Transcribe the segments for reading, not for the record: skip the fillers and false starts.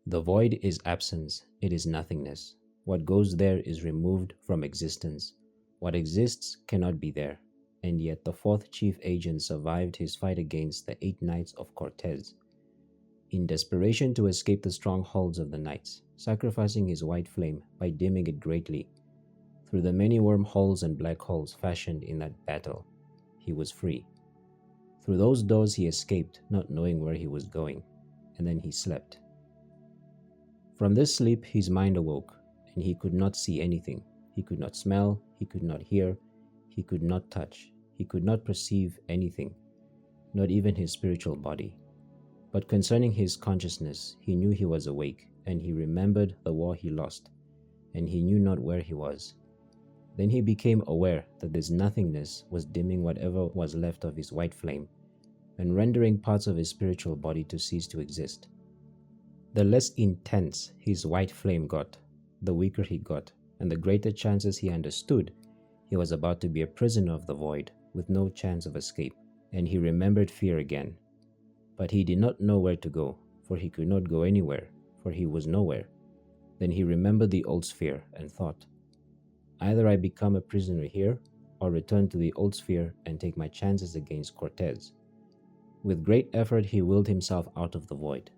The void is absence, it is nothingness. What goes there is removed from existence. What exists cannot be there. And yet the fourth chief agent survived his fight against the 8 knights of Cortez. In desperation to escape the strongholds of the knights, sacrificing his white flame by dimming it greatly, through the many wormholes and black holes fashioned in that battle, he was free. Through those doors he escaped, not knowing where he was going, and then he slept. From this sleep his mind awoke, and he could not see anything. He could not smell, he could not hear, he could not touch, he could not perceive anything, not even his spiritual body. But concerning his consciousness, he knew he was awake, and he remembered the war he lost, and he knew not where he was. Then he became aware that this nothingness was dimming whatever was left of his white flame, and rendering parts of his spiritual body to cease to exist. The less intense his white flame got, the weaker he got, and the greater chances he understood he was about to be a prisoner of the void with no chance of escape, and he remembered fear again. But he did not know where to go, for he could not go anywhere, for he was nowhere. Then he remembered the old sphere and thought, either I become a prisoner here, or return to the old sphere and take my chances against Cortez. With great effort he willed himself out of the void,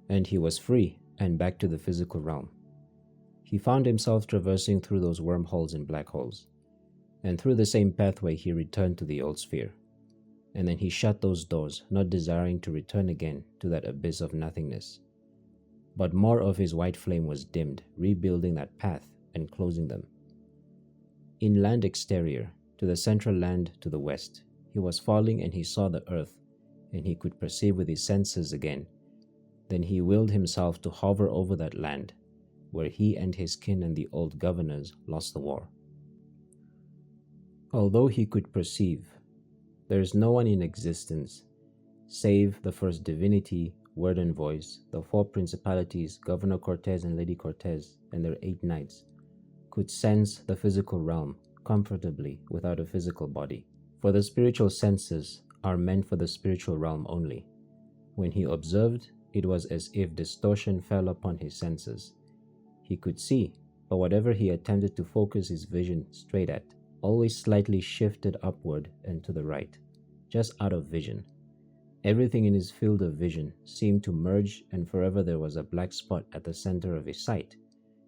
and he was free and back to the physical realm. He found himself traversing through those wormholes and black holes, and through the same pathway he returned to the old sphere. And then he shut those doors, not desiring to return again to that abyss of nothingness. But more of his white flame was dimmed, rebuilding that path and closing them. In land exterior, to the central land to the west, he was falling and he saw the earth, and he could perceive with his senses again. Then he willed himself to hover over that land, where he and his kin and the old governors lost the war. Although he could perceive, there is no one in existence, save the first divinity, word and voice, the 4 principalities, Governor Cortez and Lady Cortez, and their 8 knights, could sense the physical realm comfortably without a physical body. For the spiritual senses are meant for the spiritual realm only. When he observed, it was as if distortion fell upon his senses. He could see, but whatever he attempted to focus his vision straight at, always slightly shifted upward and to the right, just out of vision. Everything in his field of vision seemed to merge, and forever there was a black spot at the center of his sight,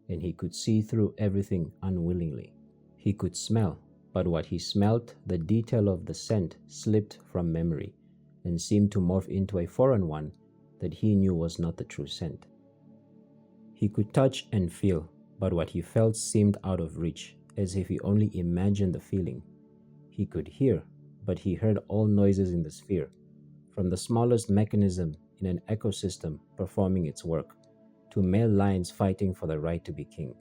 and he could see through everything unwillingly. He could smell, but what he smelt, the detail of the scent slipped from memory and seemed to morph into a foreign one that he knew was not the true scent. He could touch and feel, but what he felt seemed out of reach, as if he only imagined the feeling. He could hear, but he heard all noises in the sphere, from the smallest mechanism in an ecosystem performing its work, to male lions fighting for the right to be king.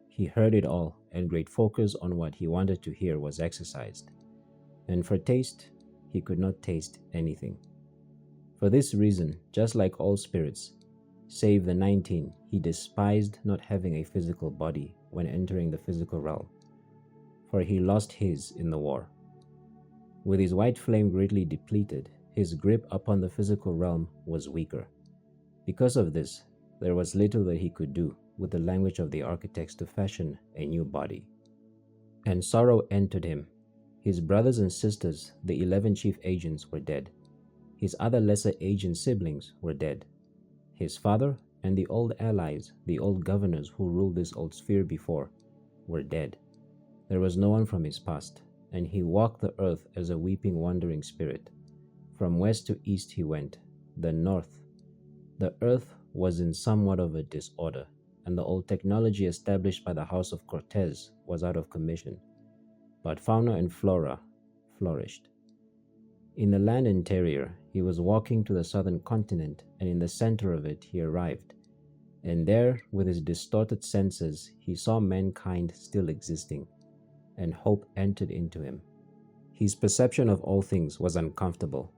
He heard it all, and great focus on what he wanted to hear was exercised. And for taste, he could not taste anything. For this reason, just like all spirits, save the 19, he despised not having a physical body when entering the physical realm, for he lost his in the war. With his white flame greatly depleted, his grip upon the physical realm was weaker. Because of this, there was little that he could do with the language of the architects to fashion a new body. And sorrow entered him. His brothers and sisters, the 11 chief agents, were dead. His other lesser agent siblings were dead. His father and the old allies, the old governors who ruled this old sphere before, were dead. There was no one from his past, and he walked the earth as a weeping wandering spirit. From west to east he went, then north. The earth was in somewhat of a disorder, and the old technology established by the House of Cortez was out of commission, but fauna and flora flourished. In the land interior, he was walking to the southern continent, and in the center of it he arrived. And there, with his distorted senses, he saw mankind still existing, and hope entered into him. His perception of all things was uncomfortable,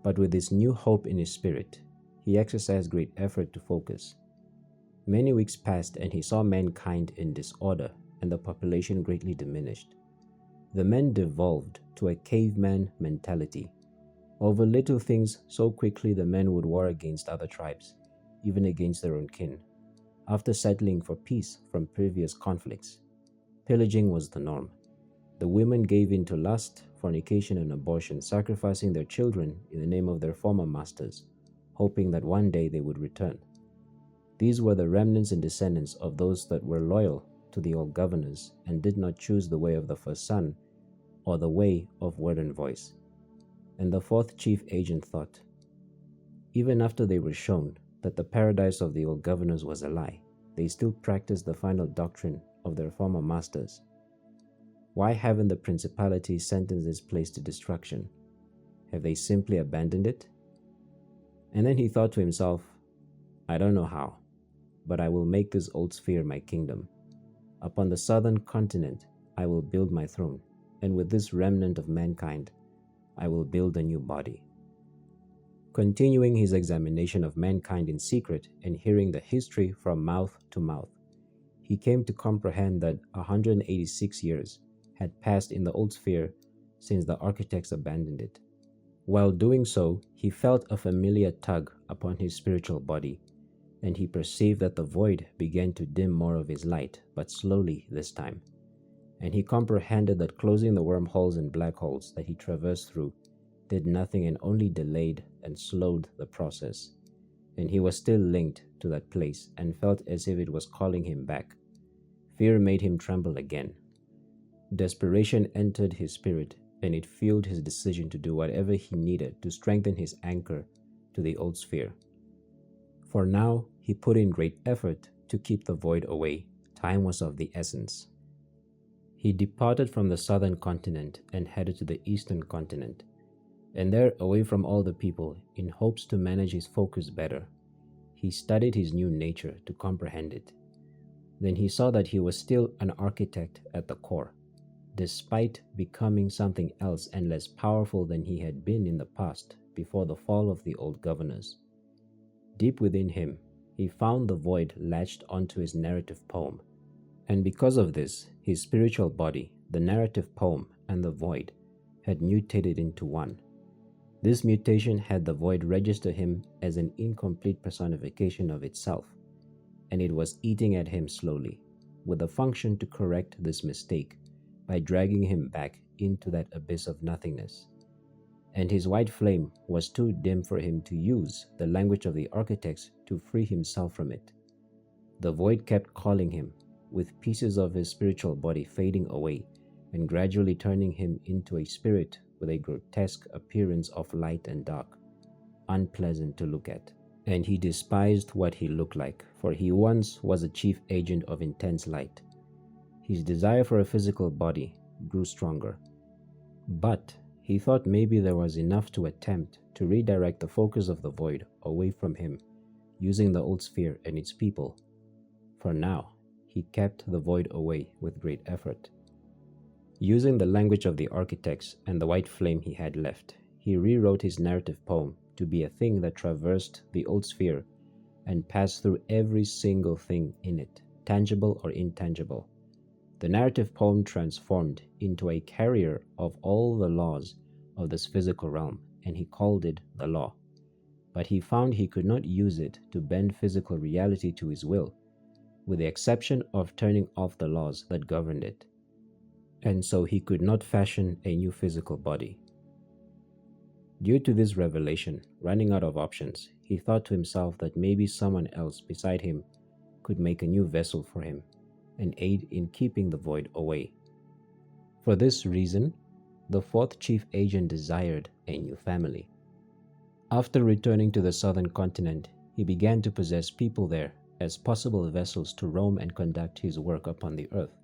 but with this new hope in his spirit, he exercised great effort to focus. Many weeks passed, and he saw mankind in disorder, and the population greatly diminished. The men devolved to a caveman mentality. Over little things, so quickly the men would war against other tribes. even against their own kin. After settling for peace from previous conflicts, pillaging was the norm. The women gave in to lust, fornication, and abortion, sacrificing their children in the name of their former masters, hoping that one day they would return. These were the remnants and descendants of those that were loyal to the old governors and did not choose the way of the first son or the way of word and voice. And the fourth chief agent thought, even after they were shown that the paradise of the old governors was a lie, they still practiced the final doctrine of their former masters. Why haven't the principalities sentenced this place to destruction? Have they simply abandoned it? And then he thought to himself, I don't know how, but I will make this old sphere my kingdom. Upon the southern continent I will build my throne, and with this remnant of mankind I will build a new body. Continuing his examination of mankind in secret and hearing the history from mouth to mouth, he came to comprehend that 186 years had passed in the old sphere since the architects abandoned it. While doing so, he felt a familiar tug upon his spiritual body, and he perceived that the void began to dim more of his light, but slowly this time. And he comprehended that closing the wormholes and black holes that he traversed through did nothing and only delayed and slowed the process. And he was still linked to that place and felt as if it was calling him back. Fear made him tremble again. Desperation entered his spirit, and it fueled his decision to do whatever he needed to strengthen his anchor to the old sphere. For now, he put in great effort to keep the void away. Time was of the essence. He departed from the southern continent and headed to the eastern continent, and there, away from all the people, in hopes to manage his focus better, he studied his new nature to comprehend it. Then he saw that he was still an architect at the core, despite becoming something else and less powerful than he had been in the past before the fall of the old governors. Deep within him, he found the void latched onto his narrative poem, and because of this, his spiritual body, the narrative poem, and the void had mutated into one. This mutation had the void register him as an incomplete personification of itself, and it was eating at him slowly, with the function to correct this mistake by dragging him back into that abyss of nothingness. And his white flame was too dim for him to use the language of the architects to free himself from it. The void kept calling him, with pieces of his spiritual body fading away and gradually turning him into a spirit with a grotesque appearance of light and dark, unpleasant to look at. And he despised what he looked like, for he once was a chief agent of intense light. His desire for a physical body grew stronger, but he thought maybe there was enough to attempt to redirect the focus of the void away from him, using the old sphere and its people. For now, he kept the void away with great effort. Using the language of the architects and the white flame he had left, he rewrote his narrative poem to be a thing that traversed the old sphere and passed through every single thing in it, tangible or intangible. The narrative poem transformed into a carrier of all the laws of this physical realm, and he called it the law. But he found he could not use it to bend physical reality to his will, with the exception of turning off the laws that governed it. And so he could not fashion a new physical body. Due to this revelation, running out of options, he thought to himself that maybe someone else beside him could make a new vessel for him and aid in keeping the void away. For this reason, the fourth chief agent desired a new family. After returning to the southern continent, he began to possess people there as possible vessels to roam and conduct his work upon the earth.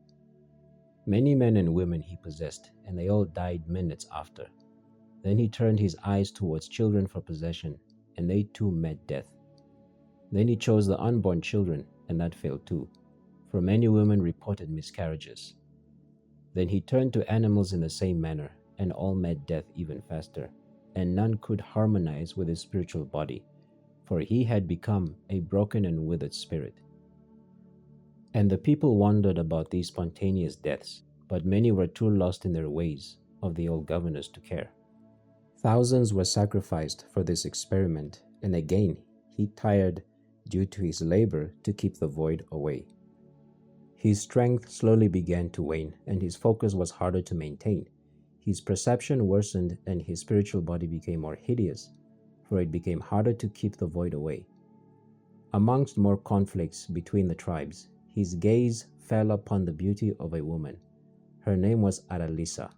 Many men and women he possessed, and they all died minutes after. Then he turned his eyes towards children for possession, and they too met death. Then he chose the unborn children, and that failed too, for many women reported miscarriages. Then he turned to animals in the same manner, and all met death even faster, and none could harmonize with his spiritual body, for he had become a broken and withered spirit. And the people wondered about these spontaneous deaths, but many were too lost in their ways of the old governors to care. Thousands were sacrificed for this experiment, and again he tired due to his labor to keep the void away. His strength slowly began to wane, and his focus was harder to maintain. His perception worsened, and his spiritual body became more hideous, for it became harder to keep the void away. Amongst more conflicts between the tribes, his gaze fell upon the beauty of a woman. Her name was Adalisa,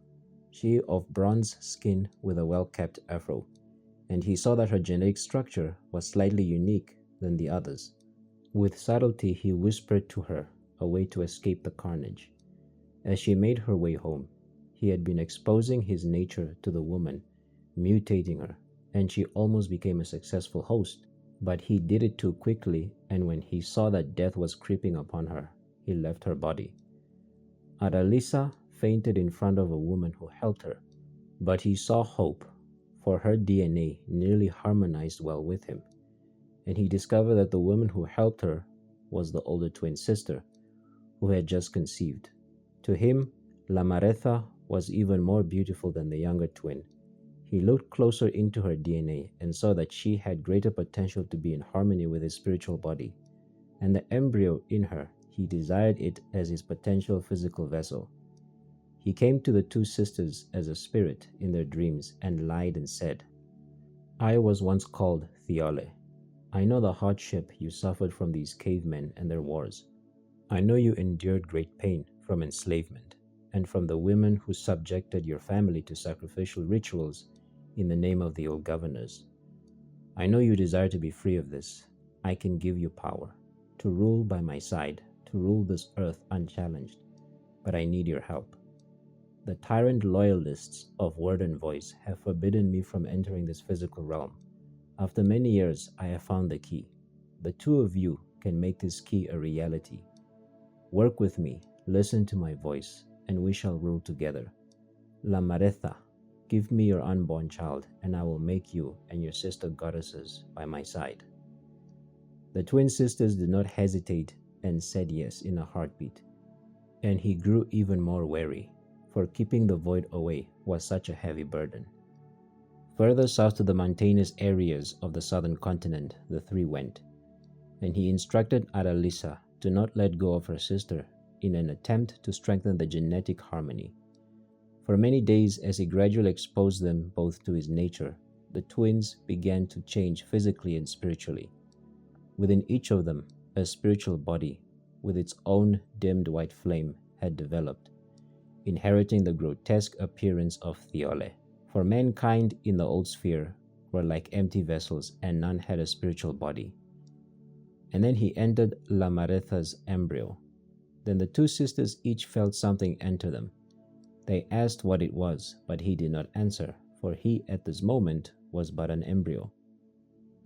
she of bronze skin with a well-kept afro, and he saw that her genetic structure was slightly unique than the others. With subtlety he whispered to her a way to escape the carnage. As she made her way home, he had been exposing his nature to the woman, mutating her, and she almost became a successful host. But he did it too quickly, and when he saw that death was creeping upon her, he left her body. Adalisa fainted in front of a woman who helped her, but he saw hope, for her DNA nearly harmonized well with him, and he discovered that the woman who helped her was the older twin sister, who had just conceived. To him, La Maretha was even more beautiful than the younger twin. He looked closer into her DNA and saw that she had greater potential to be in harmony with his spiritual body, and the embryo in her, he desired it as his potential physical vessel. He came to the two sisters as a spirit in their dreams and lied and said, "I was once called Thiole. I know the hardship you suffered from these cavemen and their wars. I know you endured great pain from enslavement and from the women who subjected your family to sacrificial rituals in the name of the old governors. I know you desire to be free of this. I can give you power to rule by my side, to rule this earth unchallenged, but I need your help. The tyrant loyalists of word and voice have forbidden me from entering this physical realm. After many years, I have found the key. The two of you can make this key a reality. Work with me, listen to my voice, and we shall rule together. La Maretha, give me your unborn child, and I will make you and your sister goddesses by my side." The twin sisters did not hesitate and said yes in a heartbeat, and he grew even more wary, for keeping the void away was such a heavy burden. Further south to the mountainous areas of the southern continent the three went, and he instructed Adalisa to not let go of her sister in an attempt to strengthen the genetic harmony. For many days, as he gradually exposed them both to his nature, the twins began to change physically and spiritually. Within each of them, a spiritual body with its own dimmed white flame had developed, inheriting the grotesque appearance of Thiole. For mankind in the old sphere were like empty vessels, and none had a spiritual body. And then he entered La Maretha's embryo. Then the two sisters each felt something enter them. They asked what it was, but he did not answer, for he at this moment was but an embryo.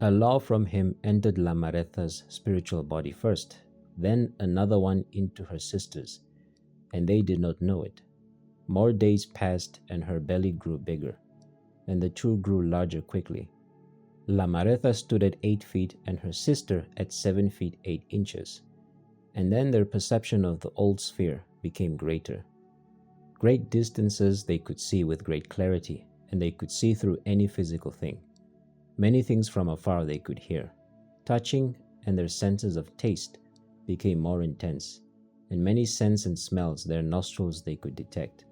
A law from him entered La Maretha's spiritual body first, then another one into her sister's, and they did not know it. More days passed, and her belly grew bigger, and the two grew larger quickly. La Maretha stood at 8 feet and her sister at 7 feet 8 inches, and then their perception of the old sphere became greater. Great distances they could see with great clarity, and they could see through any physical thing. Many things from afar they could hear. Touching and their senses of taste became more intense, and many scents and smells their nostrils they could detect.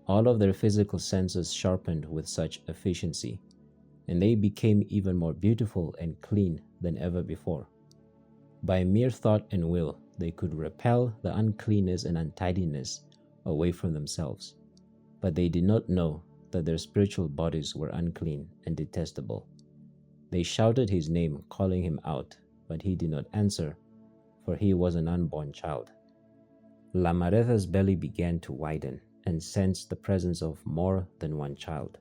All of their physical senses sharpened with such efficiency, and they became even more beautiful and clean than ever before. By mere thought and will, they could repel the uncleanness and untidiness away from themselves, but they did not know that their spiritual bodies were unclean and detestable. They shouted his name, calling him out, but he did not answer, for he was an unborn child. La Maretha's belly began to widen and sensed the presence of more than one child.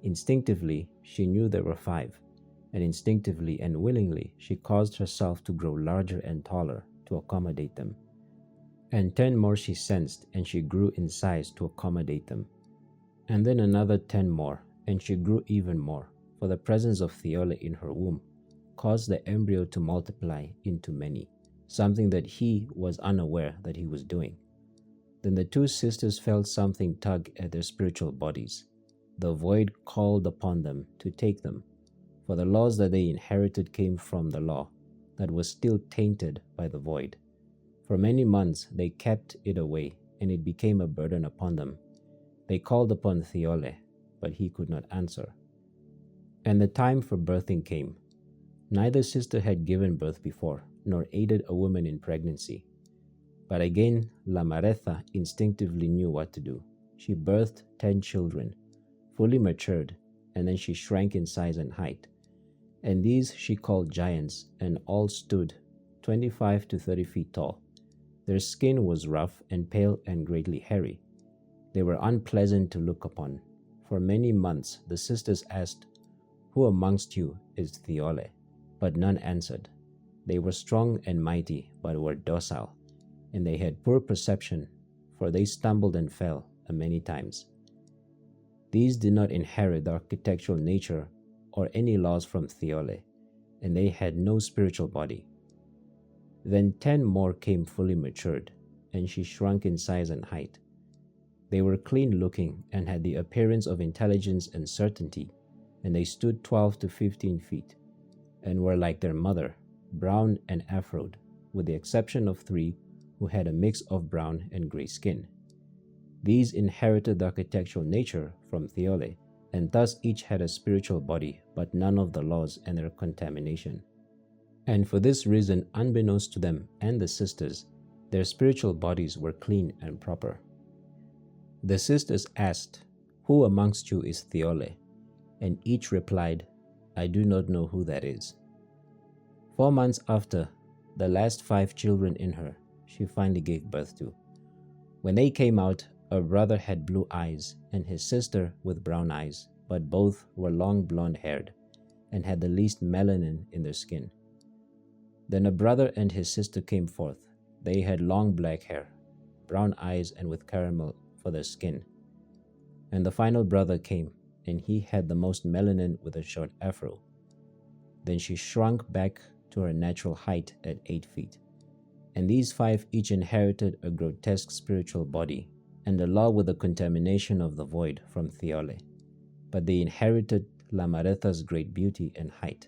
Instinctively, she knew there were 5, and instinctively and willingly she caused herself to grow larger and taller to accommodate them. And 10 more she sensed, and she grew in size to accommodate them. And then another 10 more, and she grew even more, for the presence of Thiole in her womb caused the embryo to multiply into many, something that he was unaware that he was doing. Then the two sisters felt something tug at their spiritual bodies. The void called upon them to take them, for the laws that they inherited came from the law, that was still tainted by the void. For many months they kept it away, and it became a burden upon them. They called upon Theole, but he could not answer. And the time for birthing came. Neither sister had given birth before, nor aided a woman in pregnancy. But again Lamaretha instinctively knew what to do. She birthed 10 children, fully matured, and then she shrank in size and height. And these she called giants, and all stood 25 to 30 feet tall. Their skin was rough and pale and greatly hairy. They were unpleasant to look upon. For many months the sisters asked, "Who amongst you is Theole?" But none answered. They were strong and mighty, but were docile, and they had poor perception, for they stumbled and fell many times. These did not inherit the architectural nature or any laws from Theole, and they had no spiritual body. Then 10 more came fully matured, and she shrunk in size and height. They were clean-looking and had the appearance of intelligence and certainty, and they stood 12 to 15 feet, and were like their mother, brown and afroed, with the exception of 3 who had a mix of brown and gray skin. These inherited the architectural nature from Theole, and thus each had a spiritual body, but none of the laws and their contamination. And for this reason, unbeknownst to them and the sisters, their spiritual bodies were clean and proper. The sisters asked, "Who amongst you is Theole?" And each replied, "I do not know who that is." 4 months after, the last 5 children in her, she finally gave birth to. When they came out, her brother had blue eyes and his sister with brown eyes, but both were long blonde-haired and had the least melanin in their skin. Then a brother and his sister came forth. They had long black hair, brown eyes, and with caramel for their skin. And the final brother came, and he had the most melanin with a short afro. Then she shrunk back to her natural height at 8 feet. And these 5 each inherited a grotesque spiritual body, and the law with the contamination of the void from Theole. But they inherited Lamaretha's great beauty and height.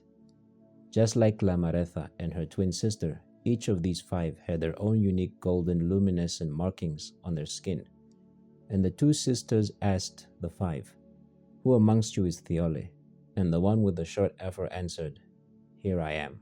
Just like Lamaretha and her twin sister, each of these 5 had their own unique golden luminescent markings on their skin. And the 2 sisters asked the 5, "Who amongst you is Theole?" And the one with the short afro answered, "Here I am."